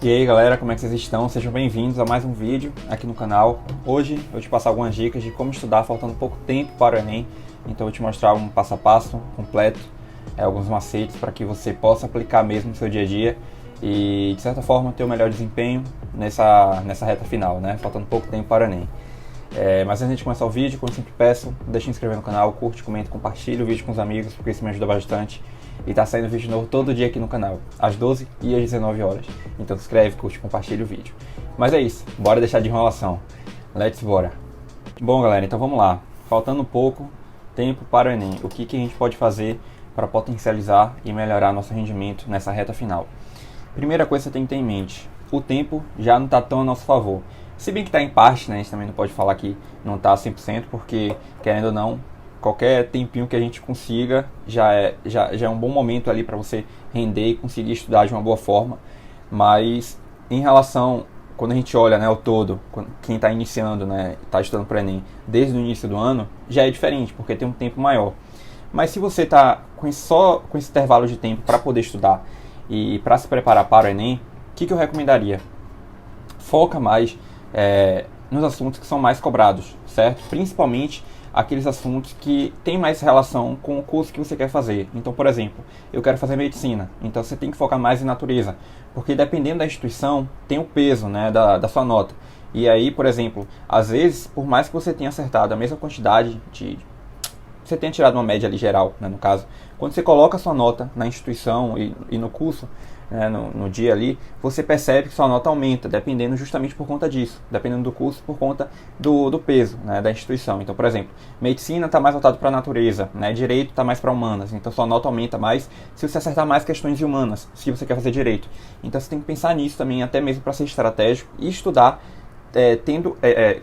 E aí galera, como é que vocês estão? Sejam bem-vindos a mais um vídeo aqui no canal. Hoje eu vou te passar algumas dicas de como estudar faltando pouco tempo para o Enem. Então eu vou te mostrar um passo a passo completo, alguns macetes para que você possa aplicar mesmo no seu dia a dia e de certa forma ter o melhor desempenho nessa reta final, né? Faltando pouco tempo para o Enem. Mas antes de começar o vídeo, como eu sempre peço, deixa de se inscrever no canal, curte, comenta, compartilha o vídeo com os amigos, porque isso me ajuda bastante. E tá saindo vídeo novo todo dia aqui no canal, às 12 e às 19 horas. Então se inscreve, curte, compartilha o vídeo. Mas é isso, bora deixar de enrolação. Let's bora! Bom galera, então vamos lá. Faltando pouco tempo para o Enem, o que a gente pode fazer para potencializar e melhorar nosso rendimento nessa reta final? Primeira coisa que você tem que ter em mente, o tempo já não está tão a nosso favor. Se bem que está em parte, né, a gente também não pode falar que não está 100%, porque, querendo ou não, qualquer tempinho que a gente consiga já é um bom momento ali para você render e conseguir estudar de uma boa forma. Mas, em relação, quando a gente olha, né, o todo, quem está iniciando, né, está estudando para o Enem desde o início do ano, já é diferente, porque tem um tempo maior. Mas se você está só com esse intervalo de tempo para poder estudar e para se preparar para o Enem, o que eu recomendaria? Foca mais nos assuntos que são mais cobrados, certo? Principalmente aqueles assuntos que têm mais relação com o curso que você quer fazer. Então, por exemplo, eu quero fazer medicina, então você tem que focar mais em natureza, porque dependendo da instituição, tem o peso, né, da sua nota. E aí, por exemplo, às vezes, por mais que você tenha acertado a mesma quantidade você tenha tirado uma média ali geral, né, no caso, quando você coloca a sua nota na instituição e no curso, né, no dia ali, você percebe que sua nota aumenta, dependendo justamente por conta disso, dependendo do curso, por conta do peso, né, da instituição. Então, por exemplo, medicina está mais voltado para a natureza, né, direito está mais para humanas, então sua nota aumenta mais se você acertar mais questões de humanas, se você quer fazer direito. Então você tem que pensar nisso também, até mesmo para ser estratégico e estudar tendo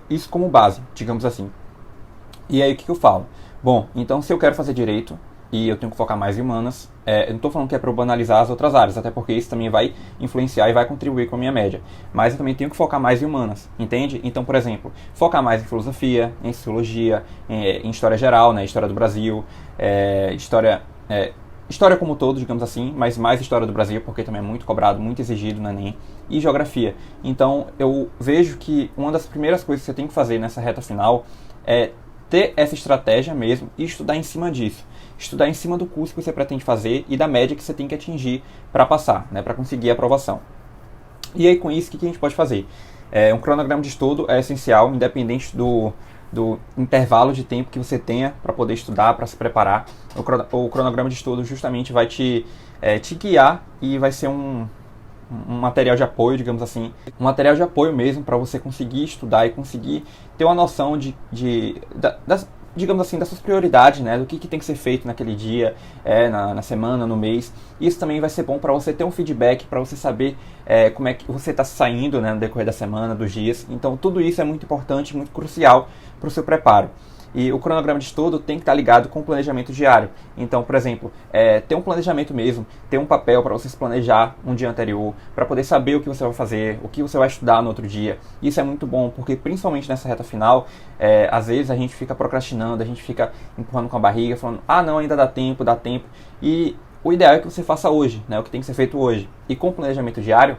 isso como base, digamos assim. E aí o que eu falo? Bom, então se eu quero fazer direito e eu tenho que focar mais em humanas, eu não estou falando que é para eu banalizar as outras áreas, até porque isso também vai influenciar e vai contribuir com a minha média. Mas eu também tenho que focar mais em humanas, entende? Então, por exemplo, focar mais em filosofia, em sociologia, em história geral, né, história do Brasil, história como um todo, digamos assim, mas mais história do Brasil, porque também é muito cobrado, muito exigido no Enem, e geografia. Então, eu vejo que uma das primeiras coisas que você tem que fazer nessa reta final é ter essa estratégia mesmo e estudar em cima disso. Estudar em cima do curso que você pretende fazer e da média que você tem que atingir para passar, né, para conseguir a aprovação. E aí, com isso, o que a gente pode fazer? Um cronograma de estudo é essencial, independente do intervalo de tempo que você tenha para poder estudar, para se preparar. O cronograma de estudo justamente vai te guiar e vai ser um material de apoio, digamos assim, um material de apoio mesmo para você conseguir estudar e conseguir ter uma noção digamos assim, das suas prioridades, né, do que tem que ser feito naquele dia, na semana, no mês. Isso também vai ser bom para você ter um feedback, para você saber como é que você está saindo, né, no decorrer da semana, dos dias. Então tudo isso é muito importante, muito crucial para o seu preparo. E o cronograma de estudo tem que estar ligado com o planejamento diário. Então, por exemplo, ter um planejamento mesmo, ter um papel para você se planejar um dia anterior, para poder saber o que você vai fazer, o que você vai estudar no outro dia. Isso é muito bom, porque principalmente nessa reta final, às vezes a gente fica procrastinando, a gente fica empurrando com a barriga, falando, não, ainda dá tempo. E o ideal é que você faça hoje, né, o que tem que ser feito hoje. E com o planejamento diário,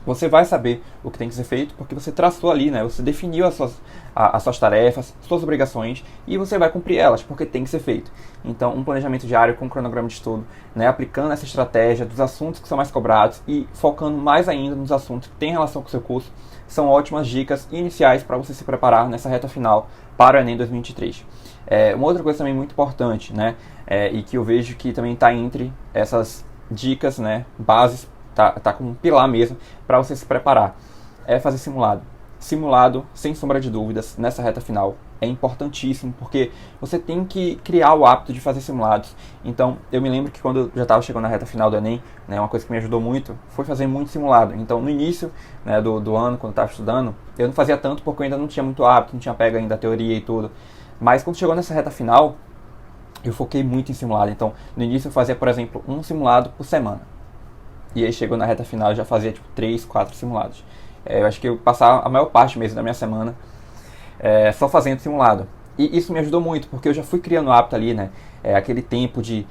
você vai saber o que tem que ser feito, porque você traçou ali, né? Você definiu as suas tarefas, suas obrigações, e você vai cumprir elas, porque tem que ser feito. Então, um planejamento diário com um cronograma de estudo, né? Aplicando essa estratégia dos assuntos que são mais cobrados e focando mais ainda nos assuntos que têm relação com o seu curso, são ótimas dicas iniciais para você se preparar nessa reta final para o Enem 2023. Uma outra coisa também muito importante, né? E que eu vejo que também está entre essas dicas, né? Bases, tá como um pilar mesmo para você se preparar. Fazer simulado. Simulado, sem sombra de dúvidas, nessa reta final é importantíssimo, porque você tem que criar o hábito de fazer simulados. Então, eu me lembro que quando eu já estava chegando na reta final do Enem, né, uma coisa que me ajudou muito foi fazer muito simulado. Então, no início, né, do ano, quando eu estava estudando, eu não fazia tanto porque eu ainda não tinha muito hábito, não tinha pego ainda a teoria e tudo. Mas quando chegou nessa reta final, eu foquei muito em simulado. Então, no início eu fazia, por exemplo, um simulado por semana. E aí chegou na reta final, eu já fazia tipo 3, 4 simulados. Eu acho que eu passava a maior parte mesmo da minha semana só fazendo simulado. E isso me ajudou muito, porque eu já fui criando o hábito ali, né? Aquele tempo de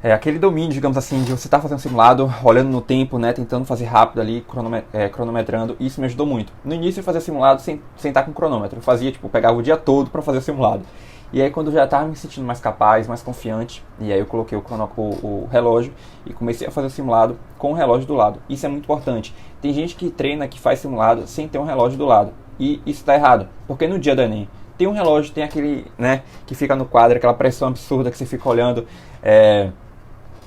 aquele domínio, digamos assim, de você estar fazendo simulado, olhando no tempo, né, tentando fazer rápido ali, cronometrando, isso me ajudou muito. No início eu fazia simulado sem estar com cronômetro, eu fazia, tipo, pegava o dia todo para fazer o simulado. E aí quando eu já estava me sentindo mais capaz, mais confiante, e aí eu coloquei o relógio e comecei a fazer o simulado com o relógio do lado. Isso é muito importante. Tem gente que treina, que faz simulado sem ter um relógio do lado, e isso está errado, porque no dia do Enem tem um relógio, tem aquele, né, que fica no quadro, aquela pressão absurda que você fica olhando,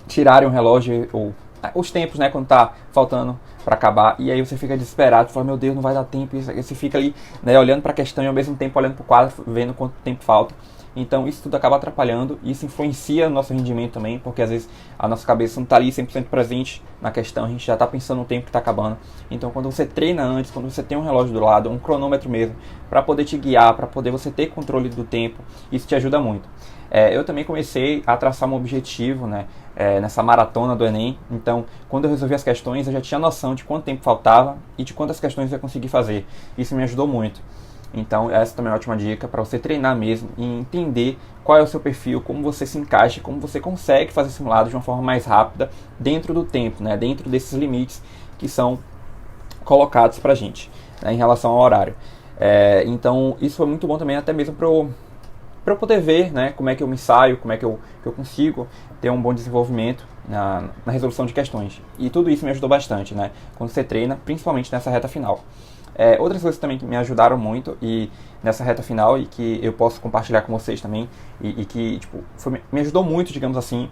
tirarem o relógio, ou os tempos, né, quando tá faltando para acabar, e aí você fica desesperado, fala, meu Deus, não vai dar tempo, e você fica ali, né, olhando para a questão e ao mesmo tempo olhando para o quadro, vendo quanto tempo falta. Então isso tudo acaba atrapalhando, e isso influencia no nosso rendimento também, porque às vezes a nossa cabeça não está ali 100% presente na questão, a gente já está pensando no tempo que está acabando. Então quando você treina antes, quando você tem um relógio do lado, um cronômetro mesmo, para poder te guiar, para poder você ter controle do tempo, isso te ajuda muito. Eu também comecei a traçar um objetivo, né, nessa maratona do Enem. Então, quando eu resolvi as questões, eu já tinha noção de quanto tempo faltava e de quantas questões eu ia conseguir fazer. Isso me ajudou muito. Então, essa também é uma ótima dica para você treinar mesmo e entender qual é o seu perfil, como você se encaixa, como você consegue fazer simulado de uma forma mais rápida dentro do tempo, né, dentro desses limites que são colocados para a gente, né, em relação ao horário. Então, isso foi muito bom também, até mesmo para eu poder ver, né, como é que eu me saio, como é que eu consigo ter um bom desenvolvimento na resolução de questões. E tudo isso me ajudou bastante, né, quando você treina, principalmente nessa reta final. Outras coisas também que me ajudaram muito e nessa reta final e que eu posso compartilhar com vocês também e que tipo, me ajudou muito, digamos assim,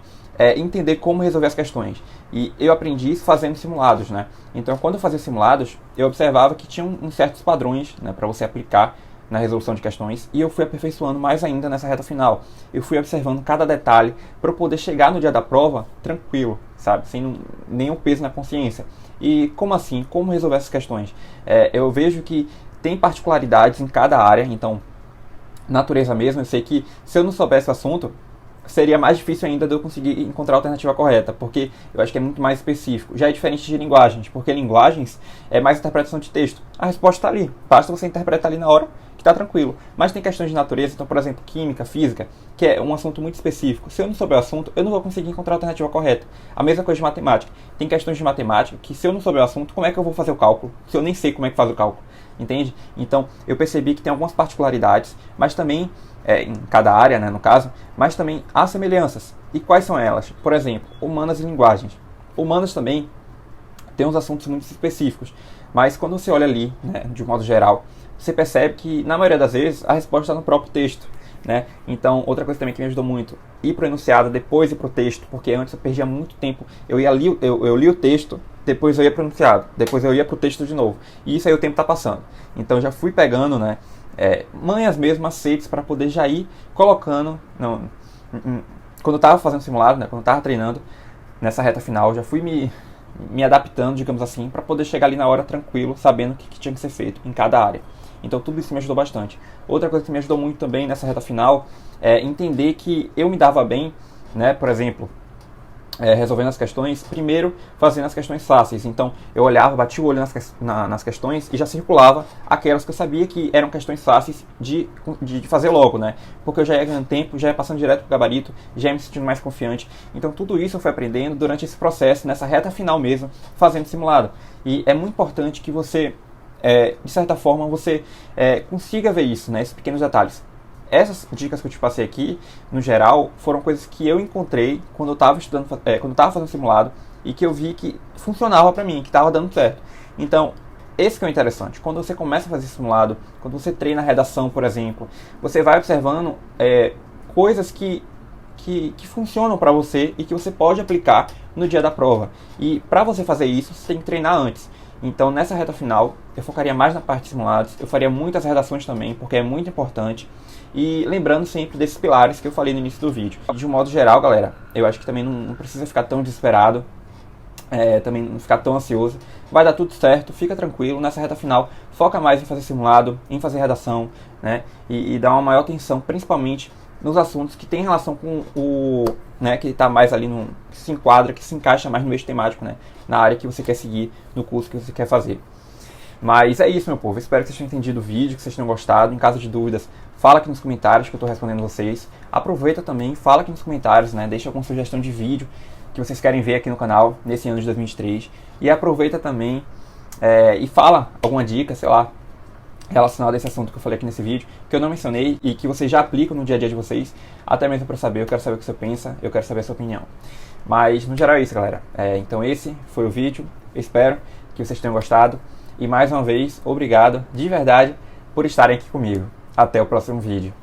entender como resolver as questões. E eu aprendi isso fazendo simulados, né? Então, quando eu fazia simulados, eu observava que tinha uns certos padrões, né, para você aplicar na resolução de questões, e eu fui aperfeiçoando mais ainda nessa reta final. Eu fui observando cada detalhe para eu poder chegar no dia da prova tranquilo, sabe? Sem nenhum peso na consciência. E como assim? Como resolver essas questões? Eu vejo que tem particularidades em cada área, então, natureza mesmo, eu sei que se eu não soubesse o assunto, seria mais difícil ainda de eu conseguir encontrar a alternativa correta, porque eu acho que é muito mais específico. Já é diferente de linguagens, porque linguagens é mais interpretação de texto. A resposta está ali, basta você interpretar ali na hora, que está tranquilo. Mas tem questões de natureza, então, por exemplo, química, física, que é um assunto muito específico. Se eu não souber o assunto, eu não vou conseguir encontrar a alternativa correta. A mesma coisa de matemática. Tem questões de matemática que, se eu não souber o assunto, como é que eu vou fazer o cálculo? Se eu nem sei como é que faz o cálculo. Entende? Então, eu percebi que tem algumas particularidades, mas também, em cada área, né, no caso, mas também há semelhanças. E quais são elas? Por exemplo, humanas e linguagens. Humanas também tem uns assuntos muito específicos, mas quando você olha ali, né, de um modo geral, você percebe que, na maioria das vezes, a resposta está no próprio texto, né? Então, outra coisa também que me ajudou muito, ir para o enunciado, depois ir para o texto, porque antes eu perdia muito tempo. Eu li o texto, depois eu ia para o enunciado, depois eu ia para o texto de novo. E isso aí o tempo está passando. Então, eu já fui pegando, né, manhas mesmo, macetes, para poder já ir colocando... quando eu estava fazendo simulado, né, quando eu estava treinando, nessa reta final, já fui me adaptando, digamos assim, para poder chegar ali na hora tranquilo, sabendo o que tinha que ser feito em cada área. Então tudo isso me ajudou bastante. Outra coisa que me ajudou muito também nessa reta final é entender que eu me dava bem, né, por exemplo, resolvendo as questões, primeiro fazendo as questões fáceis. Então eu olhava, batia o olho nas questões e já circulava aquelas que eu sabia que eram questões fáceis de fazer logo, né? Porque eu já ia ganhando tempo, já ia passando direto pro gabarito, já ia me sentindo mais confiante. Então tudo isso eu fui aprendendo durante esse processo, nessa reta final mesmo, fazendo simulado. E é muito importante que você, de certa forma, você consiga ver isso, né? Esses pequenos detalhes. Essas dicas que eu te passei aqui, no geral, foram coisas que eu encontrei quando eu estava estudando, quando eu estava fazendo simulado e que eu vi que funcionava para mim, que estava dando certo. Então, esse que é o interessante. Quando você começa a fazer simulado, quando você treina a redação, por exemplo, você vai observando coisas que funcionam para você e que você pode aplicar no dia da prova. E para você fazer isso, você tem que treinar antes. Então, nessa reta final, eu focaria mais na parte de simulados, eu faria muitas redações também, porque é muito importante. E lembrando sempre desses pilares que eu falei no início do vídeo. De um modo geral, galera, eu acho que também não precisa ficar tão desesperado, também não ficar tão ansioso. Vai dar tudo certo, fica tranquilo. Nessa reta final, foca mais em fazer simulado, em fazer redação, né? E dar uma maior atenção, principalmente nos assuntos que tem relação com o... né, que está mais ali, que se enquadra, que se encaixa mais no eixo temático, né? Na área que você quer seguir, no curso que você quer fazer. Mas é isso, meu povo. Espero que vocês tenham entendido o vídeo, que vocês tenham gostado. Em caso de dúvidas, fala aqui nos comentários que eu estou respondendo vocês. Aproveita também, fala aqui nos comentários, né? Deixa alguma sugestão de vídeo que vocês querem ver aqui no canal nesse ano de 2023. E aproveita também e fala alguma dica, sei lá, relacionada a esse assunto que eu falei aqui nesse vídeo, que eu não mencionei e que vocês já aplicam no dia a dia de vocês, até mesmo para saber. Eu quero saber o que você pensa, eu quero saber a sua opinião. Mas no geral é isso, galera. Então esse foi o vídeo, eu espero que vocês tenham gostado. E mais uma vez, obrigado de verdade por estarem aqui comigo. Até o próximo vídeo.